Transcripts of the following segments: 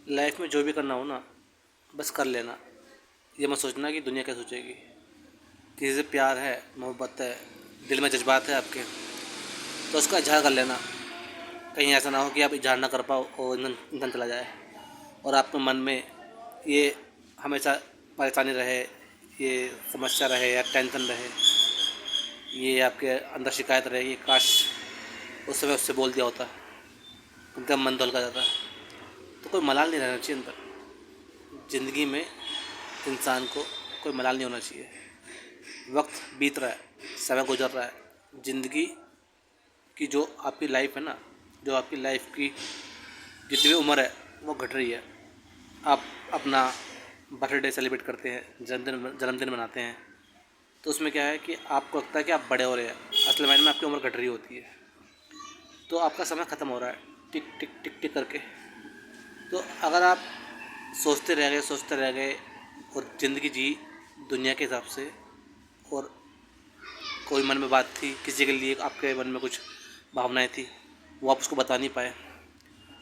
Life में जो भी करना हो ना, बस कर लेना। ये मत सोचना कि दुनिया क्या सोचेगी। किसी से प्यार है, मोहब्बत है, दिल में जज्बात है आपके, तो उसका इजहार कर लेना। कहीं ऐसा ना हो कि आप इजहार ना कर पाओ और ईंधन चला जाए और आपके मन में ये हमेशा परेशानी रहे, ये समस्या रहे या टेंशन रहे, ये आपके अंदर शिकायत रहे कि काश उस समय उससे बोल दिया होता, उनका मन धुल जाता। तो कोई मलाल नहीं रहना चाहिए अंदर। ज़िंदगी में इंसान को कोई मलाल नहीं होना चाहिए। वक्त बीत रहा है, समय गुजर रहा है, ज़िंदगी की जो आपकी लाइफ है ना, जो आपकी लाइफ की जितनी भी उम्र है वो घट रही है। आप अपना बर्थडे सेलिब्रेट करते हैं, जन्मदिन मनाते हैं, तो उसमें क्या है कि आपको लगता है कि आप बड़े हो रहे हैं, असल मायने में आपकी उम्र घट रही होती है। तो आपका समय ख़त्म हो रहा है, टिक टिक टिक टिक करके। तो अगर आप सोचते रह गए और ज़िंदगी जी दुनिया के हिसाब से, और कोई मन में बात थी किसी के लिए, आपके मन में कुछ भावनाएं थी, वो आप उसको बता नहीं पाए,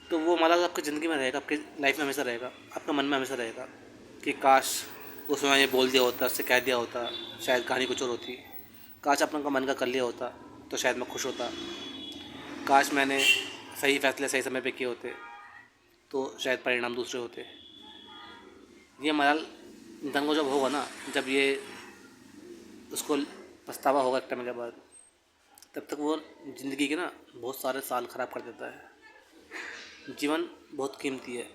तो वो मलाल आपकी ज़िंदगी में रहेगा, आपकी लाइफ में हमेशा रहेगा, आपके मन में हमेशा रहेगा कि काश उस समय ये बोल दिया होता, उससे कह दिया होता, शायद कहानी कुछ और होती। काश अपना मन का कर लिया होता तो शायद मैं खुश होता। काश मैंने सही फैसले सही समय पे किए होते तो शायद परिणाम दूसरे होते। ये मलाल इंसान को जब होगा ना, जब ये उसको पछतावा होगा एक टाइम के बाद, तब तक वो ज़िंदगी के ना बहुत सारे साल ख़राब कर देता है। जीवन बहुत कीमती है,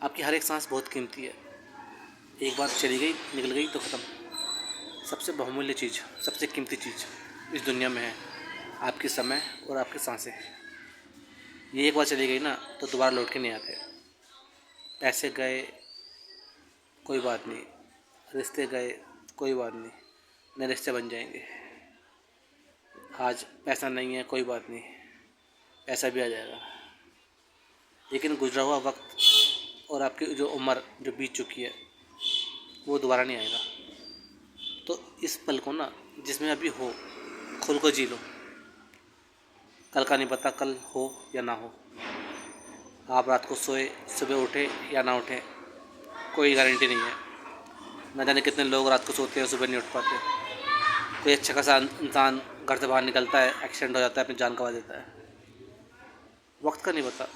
आपकी हर एक सांस बहुत कीमती है। एक बार चली गई, निकल गई तो ख़त्म। सबसे बहुमूल्य चीज़, सबसे कीमती चीज़ इस दुनिया में है आपकी समय और आपकी सांसें। ये एक बार चली गई ना तो दोबारा लौट के नहीं आते। पैसे गए कोई बात नहीं, रिश्ते गए कोई बात नहीं, नए रिश्ते बन जाएंगे। आज पैसा नहीं है कोई बात नहीं, पैसा भी आ जाएगा। लेकिन गुजरा हुआ वक्त और आपकी जो उम्र जो बीत चुकी है वो दोबारा नहीं आएगा। तो इस पल को ना, जिसमें अभी हो, खुल को जी लो। कल का नहीं पता, कल हो या ना हो। आप रात को सोए, सुबह उठे या ना उठे, कोई गारंटी नहीं है। न जाने कितने लोग रात को सोते हैं, सुबह नहीं उठ पाते। कोई अच्छा खासा इंसान घर से बाहर निकलता है, एक्सीडेंट हो जाता है, अपनी जान गंवा देता है। वक्त का नहीं पता।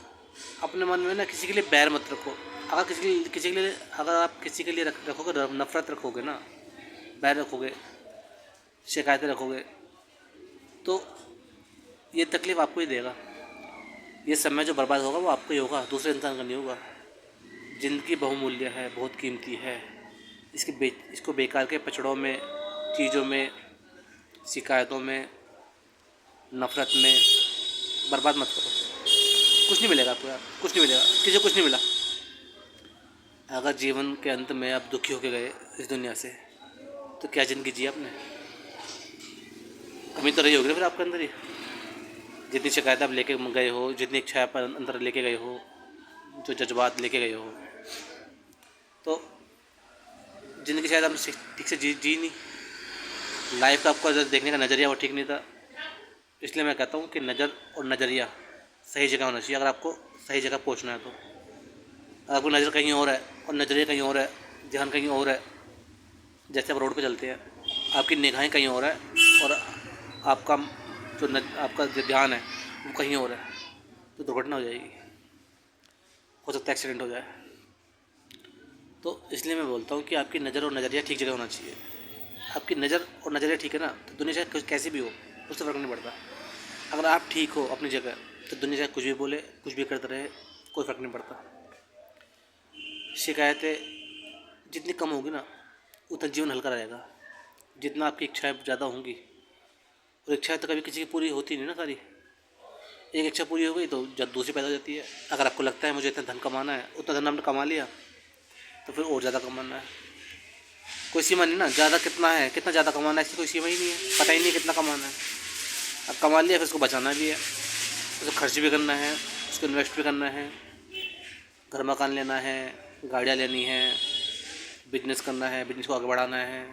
अपने मन में ना किसी के लिए बैर मत रखो। अगर किसी के लिए अगर आप किसी के लिए रखोगे, नफ़रत रखोगे ना, बैर रखोगे, शिकायतें रखोगे, तो ये तकलीफ़ आपको ही देगा। ये समय जो बर्बाद होगा वो आपको ही होगा, दूसरे इंसान का नहीं होगा। ज़िंदगी बहुमूल्य है, बहुत कीमती है। इसको बेकार के पचड़ों में, चीज़ों में, शिकायतों में, नफ़रत में बर्बाद मत करो। कुछ नहीं मिलेगा आपको यार, कुछ नहीं मिलेगा, किसी को कुछ नहीं मिला। अगर जीवन के अंत में आप दुखी होकर गए इस दुनिया से, तो क्या ज़िंदगी जी आपने? कमी तो रही होगी ना फिर आपके अंदर ही। जितनी शिकायत आप लेके गए हो, जितनी इच्छा आप अंदर लेके गए हो, जो जज्बात लेके गए हो, तो ज़िंदगी शायद आप ठीक से जी नहीं। लाइफ का आपका देखने का नज़रिया वो ठीक नहीं था। इसलिए मैं कहता हूँ कि नज़र और नज़रिया सही जगह होना चाहिए। अगर आपको सही जगह पहुँचना है तो। अगर आपकी नज़र कहीं और है और नज़रिया कहीं और है, ध्यान कहीं और है, जैसे आप रोड पे चलते हैं, आपकी निगाहें कहीं और है और आपका आपका जो ध्यान है वो कहीं और है, तो दुर्घटना हो जाएगी, हो सकता है एक्सीडेंट हो जाए। तो इसलिए मैं बोलता हूँ कि आपकी नज़र और नज़रिया ठीक जगह होना चाहिए। आपकी नज़र और नज़रिया ठीक है ना, तो दुनिया चाहे कैसी भी हो, उससे फ़र्क नहीं पड़ता। अगर आप ठीक हो अपनी जगह, तो दुनिया चाहे कुछ भी बोले, कुछ भी करते रहे, कोई फ़र्क नहीं पड़ता। शिकायतें जितनी कम होगी ना, उतना जीवन हल्का रहेगा। जितना आपकी इच्छाएं ज़्यादा होंगी, और इच्छाएं तो कभी किसी की पूरी होती नहीं ना सारी। एक इच्छा पूरी हो गई तो जब दूसरी पैदा हो जाती है। अगर आपको लगता है मुझे इतना धन कमाना है, उतना धन आपने कमा लिया, तो फिर और ज़्यादा कमाना है। कोई सीमा नहीं ना, ज़्यादा कितना है, कितना ज़्यादा कमाना है, इसकी कोई सीमा ही नहीं है, पता ही नहीं है कितना कमाना है। अब कमा लिया फिर उसको बचाना भी है, उसको खर्च भी करना है, उसको इन्वेस्ट भी करना है, घर मकान लेना है, गाड़ियाँ लेनी है, बिजनेस करना है, बिजनेस को आगे बढ़ाना है।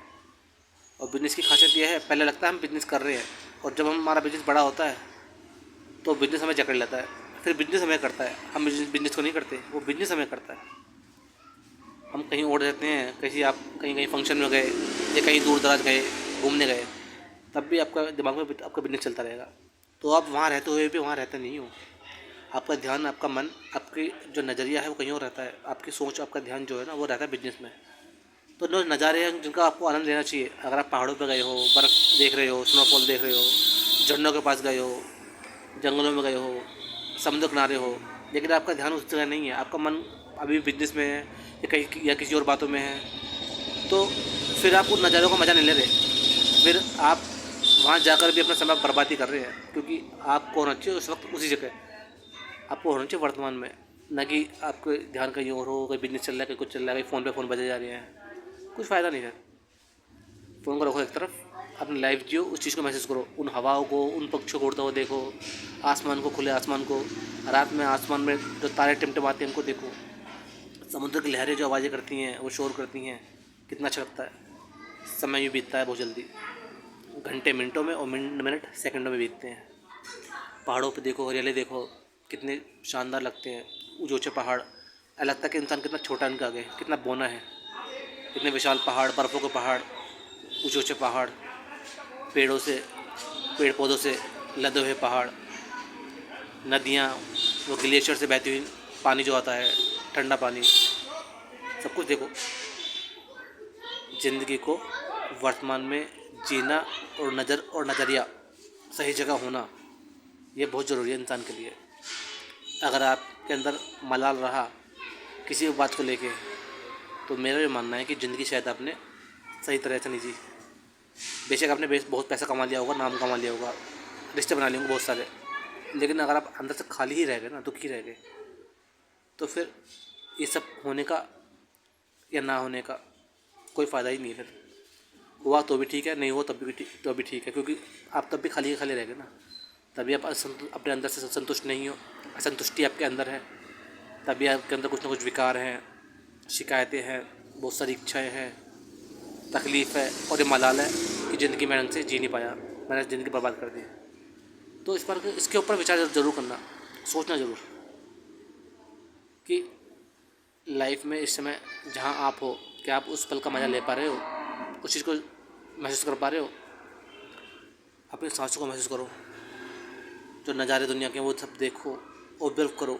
और बिजनेस की खासियत यह है, पहले लगता है हम बिजनेस कर रहे हैं, और जब हमारा बिजनेस बड़ा होता है तो बिजनेस हमें जकड़ लेता है। फिर बिजनेस हमें करता है, हम बिजनेस को नहीं करते, वो बिजनेस हमें करता है। हम कहीं और रहते हैं, कहीं आप कहीं कहीं फंक्शन में गए या कहीं दूर दराज गए, घूमने गए, तब भी आपका दिमाग में आपका बिजनेस चलता रहेगा। तो आप वहाँ रहते हुए भी वहाँ रहते नहीं हो। आपका ध्यान, आपका मन, आपकी जो नज़रिया है वो कहीं और रहता है। आपकी सोच, आपका ध्यान जो है ना वो रहता है बिजनेस में। तो जो नज़ारे हैं जिनका आपको आनंद लेना चाहिए, अगर आप पहाड़ों पर गए हो, बर्फ़ देख रहे हो, स्नोफॉल देख रहे हो, झरनों के पास गए हो, जंगलों में गए हो, समुद्र किनारे हो, लेकिन आपका ध्यान उस जगह नहीं है, आपका मन अभी बिजनेस में है या कहीं या किसी और बातों में है, तो फिर आप उन नज़ारों का मज़ा नहीं ले रहे। फिर आप वहाँ जाकर भी अपना समय बर्बादी कर रहे हैं, क्योंकि आपको होना चाहिए उस वक्त उसी जगह, आपको होना चाहिए वर्तमान में, ना कि आपको ध्यान कहीं और हो, कहीं बिजनेस चल रहा है, कहीं कुछ चल रहा है, कहीं फ़ोन पे फ़ोन बजे जा रहे हैं, कुछ फ़ायदा नहीं है। फ़ोन को रखो एक तरफ, अपनी लाइफ जियो, उस चीज़ को महसूस करो, उन हवाओं को, उन पक्षियों को उड़ता हुआ देखो, आसमान को, खुले आसमान को, रात में आसमान में जो तारे टिमटिमाते हैं उनको देखो, समुद्र की लहरें जो आवाज़ें करती हैं, वो शोर करती हैं, कितना अच्छा लगता है। समय यूँ बीतता है बहुत जल्दी, घंटे मिनटों में और मिनट मिनट सेकंडों में बीतते हैं। पहाड़ों पे देखो, हरियाली देखो, कितने शानदार लगते हैं ऊँचे ऊँचे पहाड़। ऐसा लगता है कि इंसान कितना छोटा इनके आगे, कितना बौना है। इतने विशाल पहाड़, बर्फ़ों के पहाड़, ऊँचे ऊँचे पहाड़, पेड़ों से, पेड़ पौधों से लदे हुए पहाड़, नदियाँ, वो ग्लेशियर से बहती हुई पानी जो आता है, ठंडा पानी, सब कुछ देखो। ज़िंदगी को वर्तमान में जीना और नज़र और नज़रिया सही जगह होना, ये बहुत ज़रूरी है इंसान के लिए। अगर आपके अंदर मलाल रहा किसी भी बात को लेके, तो मेरा ये मानना है कि ज़िंदगी शायद आपने सही तरह से नहीं जी। बेशक आपने बहुत पैसा कमा लिया होगा, नाम कमा लिया होगा, रिश्ते बना लिए होंगे बहुत सारे, लेकिन अगर आप अंदर से खाली ही रह गए ना, दुखी रह गए, तो फिर ये सब होने का या ना होने का कोई फ़ायदा ही नहीं है। फिर हुआ तो भी ठीक है, नहीं हुआ तब भी ठीक, तो भी ठीक है, क्योंकि आप तब भी खाली खाली रह गए ना। तभी आप अपने अंदर से संतुष्ट नहीं हो, असंतुष्टि आपके अंदर है, तभी आपके अंदर कुछ ना कुछ विकार हैं, शिकायतें हैं, बहुत सारी इच्छाएं हैं, तकलीफ़ है, और ये मलाल है कि ज़िंदगी में ढंग से जी नहीं पाया, मैंने ज़िंदगी बर्बाद कर दी। तो इसके ऊपर विचार ज़रूर करना, सोचना ज़रूर कि लाइफ में इस समय जहाँ आप हो, क्या आप उस पल का मज़ा ले पा रहे हो, उस चीज़ को महसूस कर पा रहे हो। अपनी सांसों को महसूस करो, जो नज़ारे दुनिया के वो सब देखो, ऑब्जर्व करो।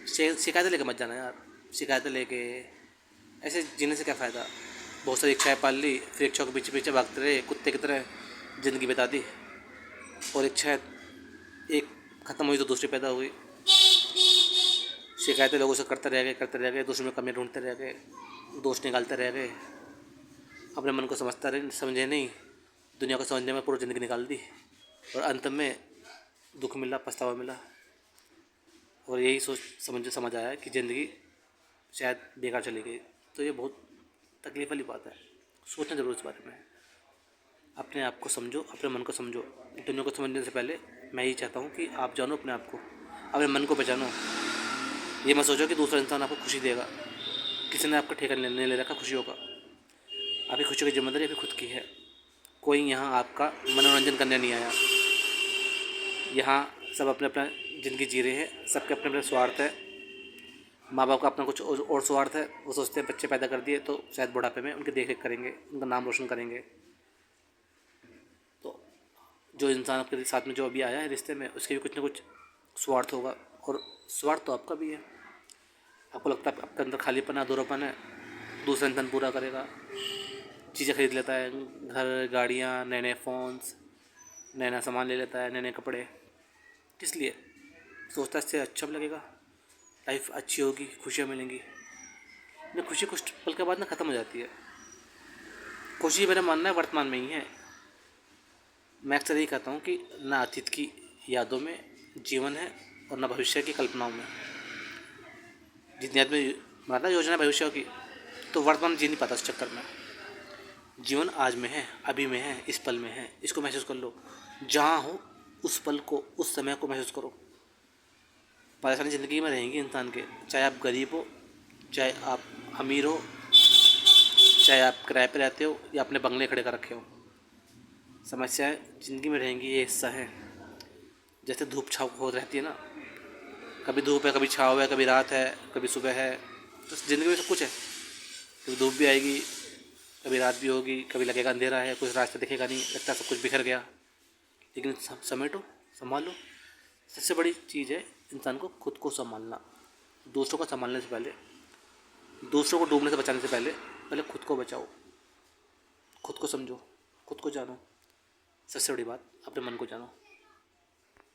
शिकायतें लेके मत जाना यार, शिकायतें लेके ऐसे जीने से क्या फ़ायदा। बहुत सारी इच्छाएं पाल ली, फिर इच्छाओं के पीछे पीछे भागते रहे कुत्ते की तरह, ज़िंदगी बिता दी, और इच्छाएं एक ख़त्म हुई तो दूसरी पैदा हुई। शिकायतें लोगों से करते रह गए, दूसरों में कमियां ढूंढते रह गए, दोष निकालते रह गए, अपने मन को समझे नहीं, दुनिया को समझने में पूरी ज़िंदगी निकाल दी, और अंत में दुख मिला, पछतावा मिला, और यही समझ आया कि ज़िंदगी शायद बेकार चली गई। तो ये बहुत तकलीफ वाली बात है, सोचना ज़रूर इस बारे में। अपने आप को समझो, अपने मन को समझो। दुनिया को समझने से पहले मैं यही चाहता हूँ कि आप जानो अपने आप को, अपने मन को पहचानो। ये मत सोचो कि दूसरा इंसान आपको खुशी देगा, किसी ने आपका ठेका नहीं ले रखा खुशियों का। आपकी खुशियों की जिम्मेदारी आपकी खुद की है। कोई यहाँ आपका मनोरंजन करने नहीं आया। यहाँ सब अपने अपना ज़िंदगी जी रहे हैं, सबके अपने अपने स्वार्थ है। माँ बाप का अपना कुछ और स्वार्थ है, वो सोचते हैं बच्चे पैदा कर दिए तो शायद बुढ़ापे में उनकी देख रेख करेंगे, उनका नाम रोशन करेंगे। तो जो इंसान आपके साथ में जो अभी आया है रिश्ते में, उसके भी कुछ ना कुछ स्वार्थ होगा, और स्वार्थ तो आपका भी है। आपको लगता है आपके अंदर खालीपन है, अधूरापन है, दूसरा इंसान पूरा करेगा, चीज़ें खरीद लेता है, घर, गाड़ियाँ, नए नए फ़ोन्स, नया नया सामान ले लेता है, नए नए कपड़े। किस लिए? सोचता है इससे अच्छा भी लगेगा, लाइफ अच्छी होगी, खुशियाँ मिलेंगी। लेकिन खुशी कुछ पल के बाद ना ख़त्म हो जाती है। खुशी मेरा मानना है वर्तमान में ही है। मैं अक्सर यही कहता हूँ कि ना अतीत की यादों में जीवन है, और ना भविष्य की कल्पनाओं में। जितनी आदमी बनाता है योजना भविष्य की, तो वर्तमान जी नहीं पाता उस चक्कर में। जीवन आज में है, अभी में है, इस पल में है, इसको महसूस कर लो। जहाँ हो उस पल को, उस समय को महसूस करो। परेशानी ज़िंदगी में रहेंगी इंसान के, चाहे आप गरीब हो, चाहे आप अमीर हो, चाहे आप किराए पे रहते हो या अपने बंगले खड़े कर रखे हो। समस्याएं ज़िंदगी में रहेंगी, ये हिस्सा है। जैसे धूप छाँव हो रहती है ना, कभी धूप है, कभी छाँव है, कभी रात है, कभी सुबह है। तो ज़िंदगी में सब कुछ है। कभी धूप भी आएगी, कभी रात भी होगी, कभी लगेगा अंधेरा है, कुछ रास्ता दिखेगा नहीं, लगता सब कुछ बिखर गया। लेकिन समेटो, संभालो। सबसे बड़ी चीज़ है इंसान को खुद को संभालना। दूसरों को संभालने से पहले, दूसरों को डूबने से बचाने से पहले पहले खुद को बचाओ, खुद को समझो, खुद को जानो। सबसे बड़ी बात, अपने मन को जानो।